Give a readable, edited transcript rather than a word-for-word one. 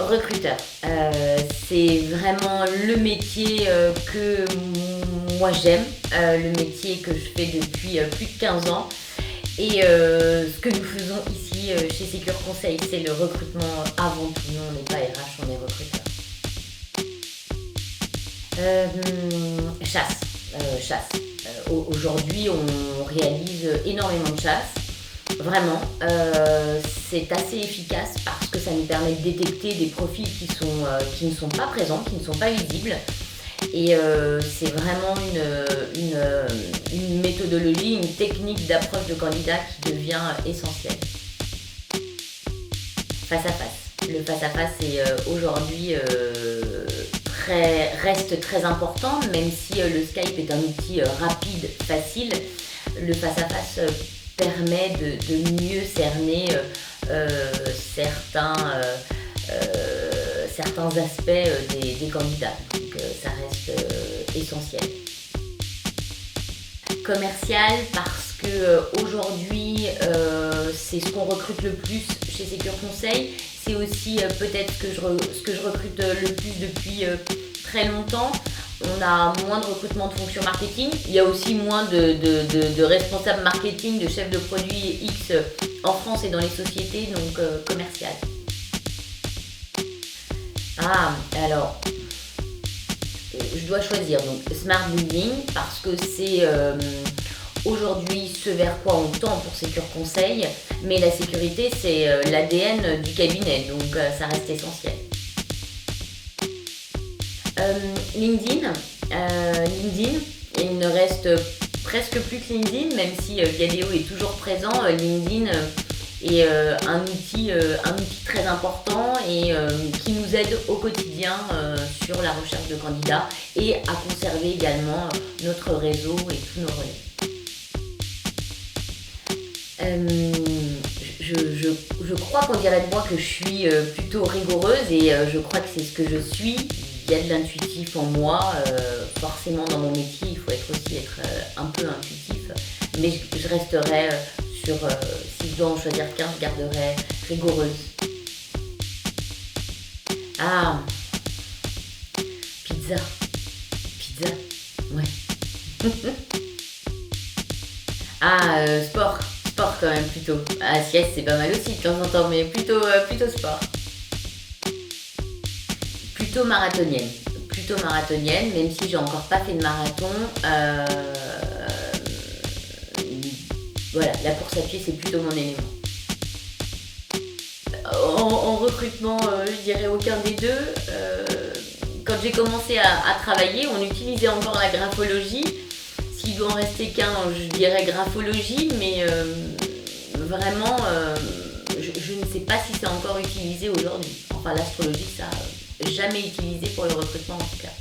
Recruteur, c'est vraiment le métier que moi j'aime, le métier que je fais depuis plus de 15 ans. Et ce que nous faisons ici chez Sécure Conseil, c'est le recrutement avant tout. Nous, on n'est pas RH, on est recruteur. Chasse. Aujourd'hui, on réalise énormément de chasse. Vraiment, c'est assez efficace parce que ça nous permet de détecter des profils qui ne sont pas présents, qui ne sont pas visibles. Et c'est vraiment une méthodologie, une technique d'approche de candidat qui devient essentielle. Face à face. Le face à face est aujourd'hui reste très important, même si le Skype est un outil rapide, facile. Le face à face permet de mieux cerner certains aspects des candidats. Donc ça reste essentiel. Commercial parce que aujourd'hui c'est ce qu'on recrute le plus chez Sécure Conseil. C'est aussi peut-être ce que je recrute le plus depuis très longtemps. On a moins de recrutement de fonction marketing. Il y a aussi moins de responsables marketing, de chefs de produits X en France et dans les sociétés, donc commercial. Alors, je dois choisir donc Smart Building parce que c'est aujourd'hui ce vers quoi on tend pour Sécure Conseil, mais la sécurité c'est l'ADN du cabinet, donc ça reste essentiel. LinkedIn, il ne reste presque plus que LinkedIn, même si Viadeo est toujours présent. LinkedIn est un outil très important et qui nous aide au quotidien sur la recherche de candidats et à conserver également notre réseau et tous nos relais. Je crois qu'on dirait de moi que je suis plutôt rigoureuse et je crois que c'est ce que je suis. Il y a de l'intuitif en moi, forcément dans mon métier il faut être un peu intuitif, mais je resterai sur, si je dois en choisir qu'un, je garderai rigoureuse. Pizza, ouais. Sport quand même plutôt. Sieste c'est pas mal aussi de temps en temps, mais plutôt sport. Plutôt marathonienne, même si j'ai encore pas fait de marathon. Voilà, la course à pied c'est plutôt mon élément. En recrutement, je dirais aucun des deux. Quand j'ai commencé à travailler, on utilisait encore la graphologie. S'il doit en rester qu'un, je dirais graphologie, mais vraiment, je ne sais pas si c'est encore utilisé aujourd'hui. Enfin, l'astrologie, ça n'a jamais utilisé pour le recrutement en tout cas.